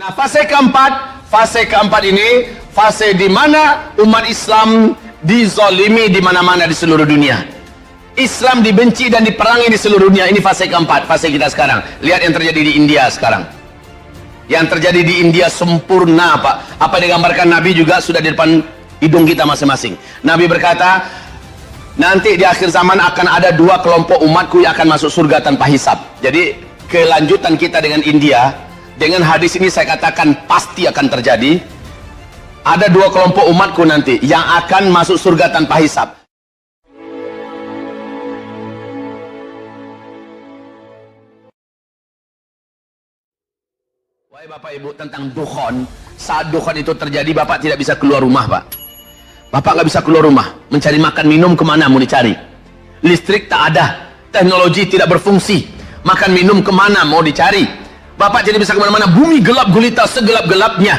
Nah, fase keempat ini fase di mana umat Islam dizolimi di mana-mana di seluruh dunia. Islam dibenci dan diperangi di seluruh dunia. Ini fase keempat, fase kita sekarang. Lihat yang terjadi di India sekarang. Yang terjadi di India sempurna, Pak. Apa yang digambarkan Nabi juga sudah di depan hidung kita masing-masing. Nabi berkata, nanti di akhir zaman akan ada dua kelompok umatku yang akan masuk surga tanpa hisab. Jadi kelanjutan kita dengan India, dengan hadis ini saya katakan pasti akan terjadi. Ada dua kelompok umatku nanti yang akan masuk surga tanpa hisab. Wahai Bapak Ibu, tentang dukhon, saat dukhon itu terjadi, Bapak tidak bisa keluar rumah, Pak. Bapak nggak bisa keluar rumah, mencari makan minum kemana mau dicari? Listrik tak ada, teknologi tidak berfungsi, makan minum kemana mau dicari? Bapak tidak bisa kemana-mana, bumi gelap gulita segelap-gelapnya.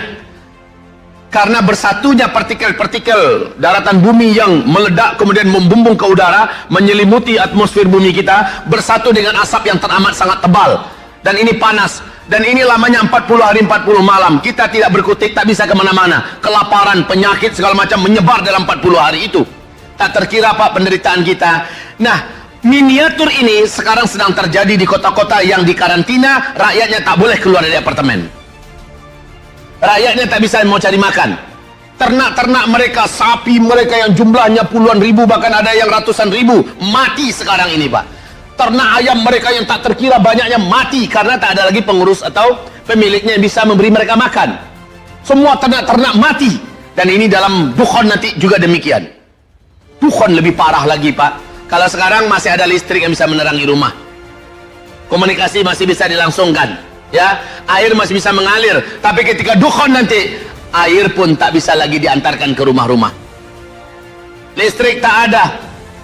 Karena bersatunya partikel-partikel daratan bumi yang meledak kemudian membumbung ke udara, menyelimuti atmosfer bumi kita, bersatu dengan asap yang teramat sangat tebal. Dan ini panas. Dan ini lamanya 40 hari 40 malam. Kita tidak berkutik, tak bisa kemana-mana. Kelaparan, penyakit, segala macam menyebar dalam 40 hari itu. Tak terkira, Pak, penderitaan kita. Nah, miniatur ini sekarang sedang terjadi di kota-kota yang dikarantina. Rakyatnya tak boleh keluar dari apartemen. Rakyatnya tak bisa mau cari makan. Ternak-ternak mereka, sapi mereka yang jumlahnya puluhan ribu, bahkan ada yang ratusan ribu, mati sekarang ini, Pak. Ternak ayam mereka yang tak terkira banyaknya mati karena tak ada lagi pengurus atau pemiliknya yang bisa memberi mereka makan. Semua ternak-ternak mati. Dan ini dalam dukhon nanti juga demikian. Dukhon lebih parah lagi, Pak. Kalau sekarang masih ada listrik yang bisa menerangi rumah, komunikasi masih bisa dilangsungkan, ya, air masih bisa mengalir. Tapi ketika dukhon nanti, air pun tak bisa lagi diantarkan ke rumah-rumah. Listrik tak ada,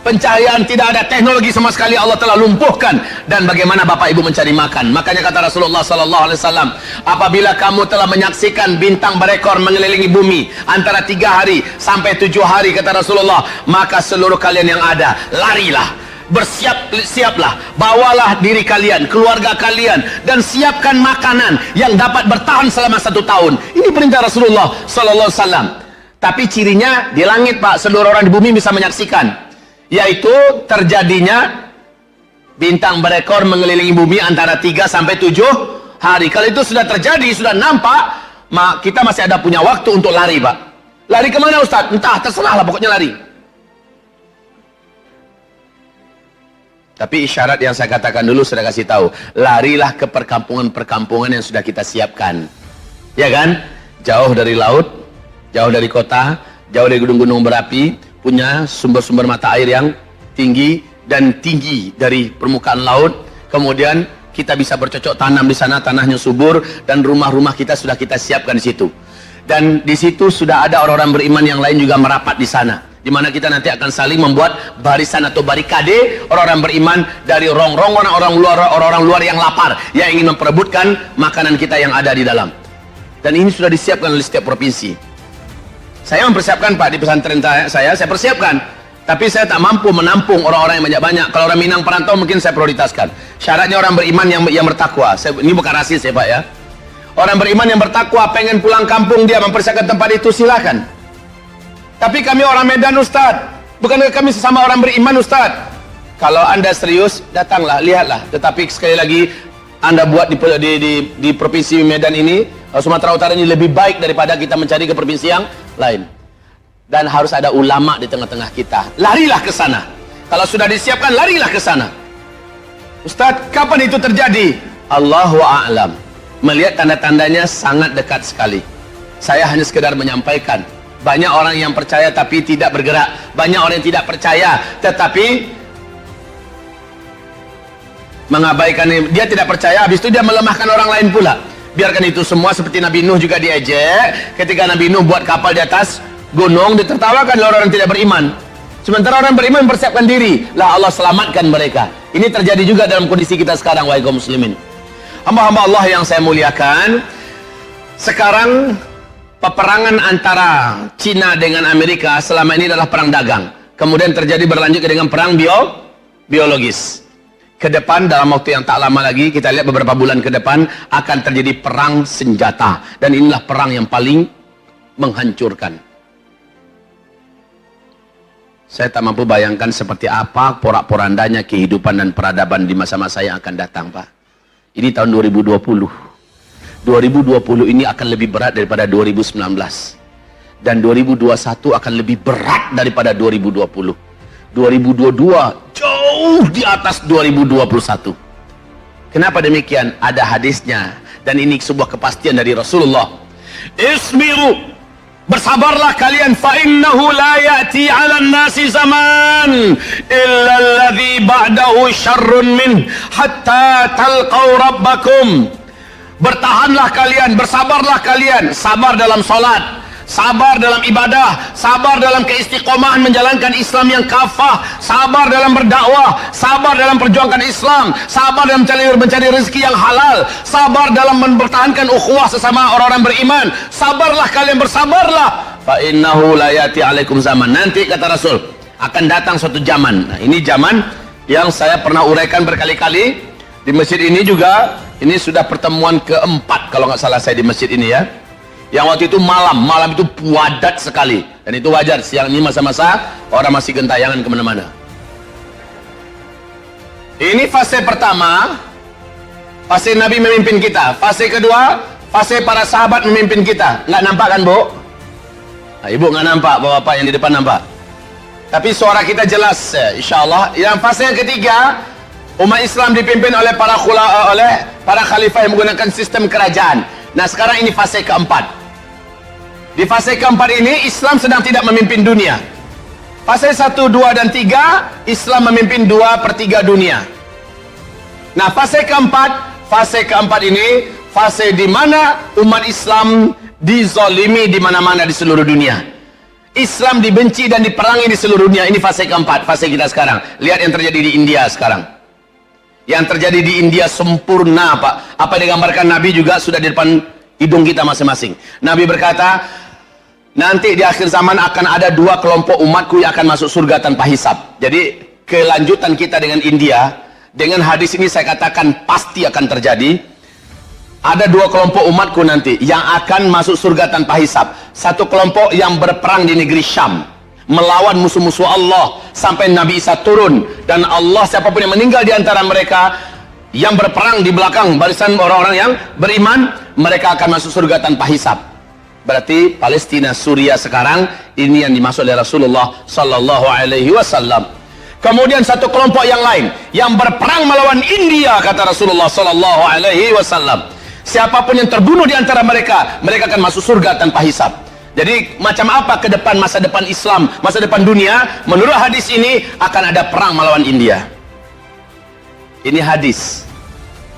pencahayaan tidak ada, teknologi sama sekali Allah telah lumpuhkan. Dan bagaimana Bapak Ibu mencari makan? Makanya kata Rasulullah sallallahu alaihi wasallam, apabila kamu telah menyaksikan bintang berekor mengelilingi bumi antara 3 hari sampai 7 hari, kata Rasulullah, maka seluruh kalian yang ada, larilah, siaplah, bawalah diri kalian, keluarga kalian, dan siapkan makanan yang dapat bertahan selama 1 tahun. Ini perintah Rasulullah sallallahu alaihi wasallam. Tapi cirinya di langit, Pak, seluruh orang di bumi bisa menyaksikan, yaitu terjadinya bintang berekor mengelilingi bumi antara 3 sampai 7 hari. Kalau itu sudah terjadi, sudah nampak, kita masih ada punya waktu untuk lari, Pak. Lari kemana, Ustaz? Entah, terserah lah, pokoknya lari. Tapi isyarat yang saya katakan dulu sudah kasih tahu, larilah ke perkampungan-perkampungan yang sudah kita siapkan, ya kan? Jauh dari laut, jauh dari kota, jauh dari gunung-gunung berapi, punya sumber-sumber mata air yang tinggi dan tinggi dari permukaan laut. Kemudian kita bisa bercocok tanam di sana, tanahnya subur, dan rumah-rumah kita sudah kita siapkan di situ. Dan di situ sudah ada orang-orang beriman yang lain juga merapat di sana, di mana kita nanti akan saling membuat barisan atau barikade orang-orang beriman dari rong-rong orang-orang luar yang lapar, yang ingin memperebutkan makanan kita yang ada di dalam. Dan ini sudah disiapkan oleh setiap provinsi. Saya mempersiapkan, Pak, di pesantren saya persiapkan. Tapi saya tak mampu menampung orang-orang yang banyak-banyak. Kalau orang Minang perantau mungkin saya prioritaskan. Syaratnya orang beriman yang bertakwa. Ini bukan rasis ya, Pak, ya. Orang beriman yang bertakwa pengen pulang kampung, dia mempersiapkan tempat itu, silakan. Tapi kami orang Medan, Ustaz. Bukankah kami sesama orang beriman, Ustaz? Kalau Anda serius, datanglah, lihatlah. Tetapi sekali lagi, Anda buat di provinsi Medan ini, Sumatera Utara ini lebih baik daripada kita mencari ke provinsi yang lain. Dan harus ada ulama di tengah-tengah kita. Larilah ke sana. Kalau sudah disiapkan, larilah ke sana. Ustaz, kapan itu terjadi? Allahu a'lam. Melihat tanda-tandanya sangat dekat sekali. Saya hanya sekedar menyampaikan. Banyak orang yang percaya tapi tidak bergerak. Banyak orang yang tidak percaya tetapi mengabaikan. Dia tidak percaya, habis itu dia melemahkan orang lain pula. Biarkan itu semua. Seperti Nabi Nuh juga diejek ketika Nabi Nuh buat kapal di atas gunung, ditertawakan oleh orang yang tidak beriman. Sementara orang beriman mempersiapkan diri, lah Allah selamatkan mereka. Ini terjadi juga dalam kondisi kita sekarang, wahai kaum muslimin. Hamba-hamba Allah yang saya muliakan, sekarang peperangan antara Cina dengan Amerika selama ini adalah perang dagang. Kemudian terjadi berlanjut dengan perang biologis. ke depan, dalam waktu yang tak lama lagi, kita lihat beberapa bulan ke depan, akan terjadi perang senjata. Dan inilah perang yang paling menghancurkan. Saya tak mampu bayangkan seperti apa porak-porandanya kehidupan dan peradaban di masa-masa yang akan datang, Pak. Ini tahun 2020. 2020 ini akan lebih berat daripada 2019. Dan 2021 akan lebih berat daripada 2020. 2022 jauh di atas 2021. Kenapa demikian? Ada hadisnya, dan ini sebuah kepastian dari Rasulullah. Isbiru, bersabarlah kalian, fa innahu la ya'ti 'alan nasi zaman illa alladhi ba'dahu syarrun min hatta talqaw rabbakum. Bertahanlah kalian, bersabarlah kalian, sabar dalam salat, sabar dalam ibadah, sabar dalam keistiqomahan menjalankan Islam yang kafah, sabar dalam berdakwah, sabar dalam perjuangkan Islam, sabar dalam mencari rezeki yang halal, sabar dalam mempertahankan ukhuwah sesama orang-orang beriman. Sabarlah kalian, bersabarlah. Fa innahu la yati alaikum zaman. Nanti kata Rasul akan datang suatu zaman. Nah, ini zaman yang saya pernah uraikan berkali-kali di masjid ini juga. Ini sudah pertemuan keempat kalau nggak salah saya di masjid ini ya. Yang waktu itu malam itu padat sekali, dan itu wajar. Siang ini masa-masa orang masih gentayangan kemana-mana. Ini fase pertama, fase Nabi memimpin kita. Fase kedua, fase para sahabat memimpin kita. Nggak nampak kan, Bu? Nah, Ibu nggak nampak, Bapak yang di depan nampak. Tapi suara kita jelas, insya Allah. Yang fase yang ketiga, umat Islam dipimpin oleh para khalifah yang menggunakan sistem kerajaan. Nah, sekarang ini fase keempat. Di fase keempat ini Islam sedang tidak memimpin dunia. Fase 1, 2, dan 3 Islam memimpin 2/3 dunia. Nah, fase keempat ini fase di mana umat Islam dizalimi di mana-mana di seluruh dunia. Islam dibenci dan diperangi di seluruh dunia. Ini fase keempat, fase kita sekarang. Lihat yang terjadi di India sekarang. Yang terjadi di India sempurna, Pak. Apa yang digambarkan Nabi juga sudah di depan hidung kita masing-masing. Nabi berkata, nanti di akhir zaman akan ada 2 kelompok umatku yang akan masuk surga tanpa hisab. Jadi kelanjutan kita dengan India, dengan hadis ini saya katakan pasti akan terjadi. Ada 2 kelompok umatku nanti yang akan masuk surga tanpa hisab. Satu kelompok yang berperang di negeri Syam, melawan musuh-musuh Allah sampai Nabi Isa turun, dan Allah, siapapun yang meninggal di antara mereka yang berperang di belakang barisan orang-orang yang beriman, mereka akan masuk surga tanpa hisab. Berarti Palestina, Suriah sekarang ini yang dimaksud oleh Rasulullah sallallahu alaihi wasallam. Kemudian satu kelompok yang lain yang berperang melawan India, kata Rasulullah sallallahu alaihi wasallam. Siapapun yang terbunuh di antara mereka, mereka akan masuk surga tanpa hisab. Jadi macam apa ke depan, masa depan Islam, masa depan dunia? Menurut hadis ini akan ada perang melawan India. Ini hadis,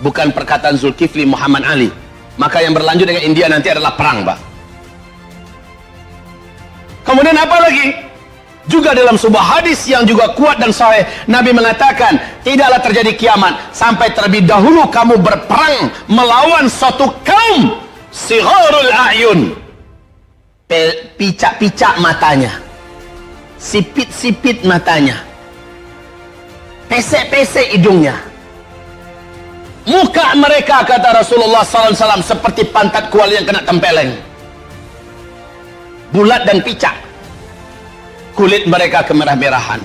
bukan perkataan Zulkifli Muhammad Ali. Maka yang berlanjut dengan India nanti adalah perang, Pak. Kemudian apa lagi? Juga dalam sebuah hadis yang juga kuat dan sahih, Nabi mengatakan, tidaklah terjadi kiamat sampai terlebih dahulu kamu berperang melawan suatu kaum sigharul a'yun, picak-picak matanya, sipit-sipit matanya, pesek-pesek hidungnya. Muka mereka, kata Rasulullah SAW, seperti pantat kuali yang kena tempeleng, bulat dan picak. Kulit mereka kemerah-merahan.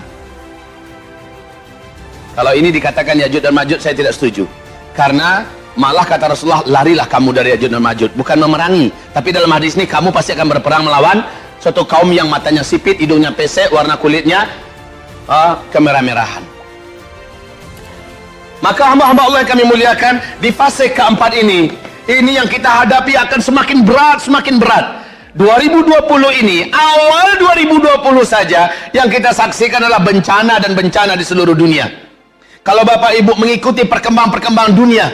Kalau ini dikatakan Ya'juj dan Ma'juj, saya tidak setuju. Karena malah kata Rasulullah, larilah kamu dari Ya'juj dan Ma'juj. Bukan memerangi, tapi dalam hadis ini kamu pasti akan berperang melawan suatu kaum yang matanya sipit, hidungnya pesek, warna kulitnya kemerah-merahan. Maka hamba-hamba Allah yang kami muliakan, di fase keempat ini yang kita hadapi akan semakin berat, semakin berat. 2020 ini, awal 2020 saja yang kita saksikan adalah bencana dan bencana di seluruh dunia. Kalau Bapak Ibu mengikuti perkembangan dunia,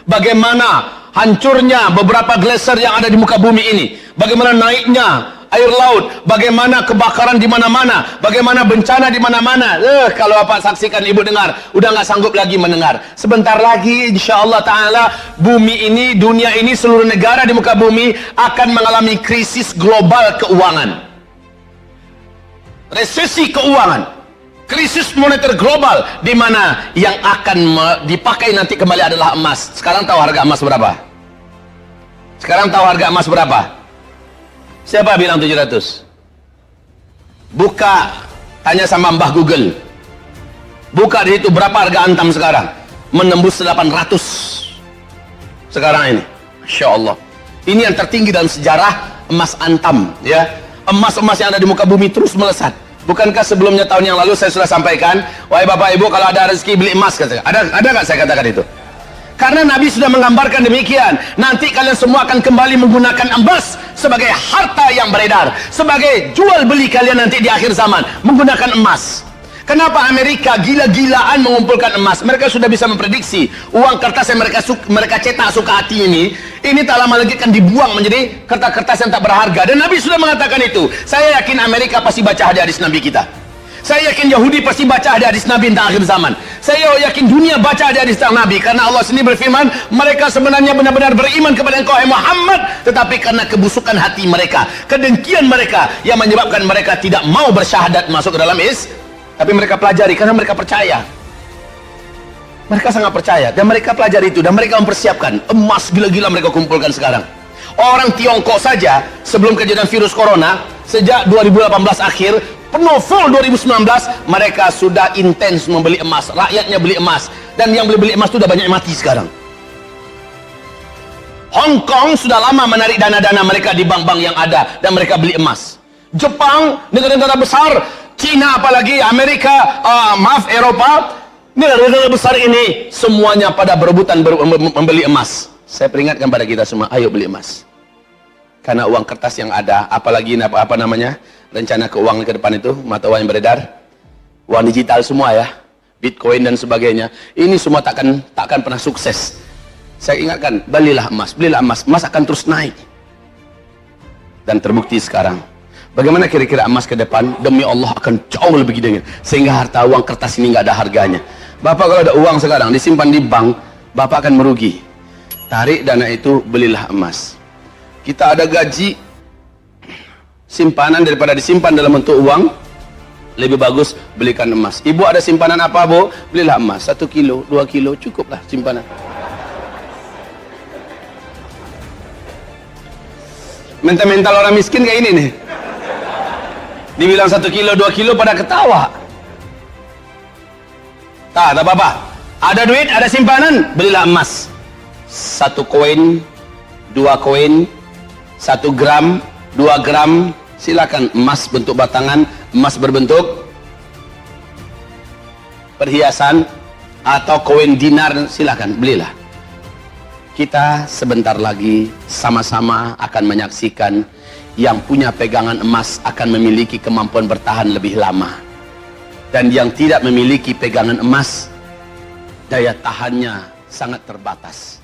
bagaimana hancurnya beberapa glacier yang ada di muka bumi ini, bagaimana naiknya air laut, bagaimana kebakaran di mana-mana, bagaimana bencana di mana-mana. Kalau Bapak saksikan, Ibu dengar, udah nggak sanggup lagi mendengar. Sebentar lagi insyaallah taala bumi ini, dunia ini, seluruh negara di muka bumi akan mengalami krisis global keuangan. Resesi keuangan. krisis moneter global, di mana yang akan dipakai nanti kembali adalah emas. Sekarang tahu harga emas berapa? Sekarang tahu harga emas berapa? Siapa bilang 700? Buka, tanya sama Mbah Google. Buka di situ berapa harga antam sekarang? Menembus 800 sekarang ini. Masya Allah. Ini yang tertinggi dalam sejarah emas antam, ya. Emas-emas yang ada di muka bumi terus melesat. Bukankah sebelumnya tahun yang lalu saya sudah sampaikan, wahai Bapak Ibu, kalau ada rezeki beli emas, kata. Ada nggak saya katakan itu? Karena Nabi sudah menggambarkan demikian. Nanti kalian semua akan kembali menggunakan emas sebagai harta yang beredar, sebagai jual beli kalian nanti di akhir zaman menggunakan emas. Kenapa Amerika gila-gilaan mengumpulkan emas? Mereka sudah bisa memprediksi uang kertas yang mereka cetak suka hati ini tak lama lagi akan dibuang menjadi kertas-kertas yang tak berharga. Dan Nabi sudah mengatakan itu. Saya yakin Amerika pasti baca hadis Nabi kita. Saya yakin Yahudi pasti baca hadis Nabi di akhir zaman. Saya yakin dunia baca hadis Nabi, karena Allah sendiri berfirman, mereka sebenarnya benar-benar beriman kepada engkau Muhammad, tetapi karena kebusukan hati mereka, kedengkian mereka yang menyebabkan mereka tidak mau bersyahadat masuk ke dalam tapi mereka pelajari karena mereka percaya. Mereka sangat percaya dan mereka pelajari itu dan mereka mempersiapkan. Emas gila-gila mereka kumpulkan sekarang. Orang Tiongkok saja sebelum kejadian virus corona, sejak 2018 akhir penuh full 2019, mereka sudah intens membeli emas. Rakyatnya beli emas, dan yang beli emas itu sudah banyak yang mati sekarang. Hong Kong sudah lama menarik dana-dana mereka di bank-bank yang ada dan mereka beli emas. Jepang, negara-negara besar, Cina apalagi, Amerika, Eropa, negara-negara besar ini semuanya pada berebutan membeli emas. Saya peringatkan pada kita semua, ayo beli emas. Karena uang kertas yang ada, apalagi apa namanya, rencana keuangan ke depan itu, mata uang yang beredar, uang digital semua ya, Bitcoin dan sebagainya, ini semua takkan pernah sukses. Saya ingatkan, belilah emas, emas akan terus naik. Dan terbukti sekarang. Bagaimana kira-kira emas ke depan? Demi Allah akan jauh lebih gede, sehingga harta uang kertas ini nggak ada harganya. Bapak kalau ada uang sekarang disimpan di bank, Bapak akan merugi. Tarik dana itu, belilah emas. Kita ada gaji simpanan, daripada disimpan dalam bentuk uang, lebih bagus belikan emas. Ibu ada simpanan apa, Bu? Belilah emas. 1 kilo, 2 kilo, cukuplah simpanan. Mental-mental orang miskin kayak ini nih. Dibilang 1 kilo, 2 kilo pada ketawa. Tak apa-apa. Ada duit, ada simpanan, belilah emas. 1 koin, 2 koin, 1 gram, 2 gram, silakan. Emas bentuk batangan, emas berbentuk perhiasan, atau koin dinar, silakan, belilah. Kita sebentar lagi sama-sama akan menyaksikan yang punya pegangan emas akan memiliki kemampuan bertahan lebih lama, dan yang tidak memiliki pegangan emas, daya tahannya sangat terbatas.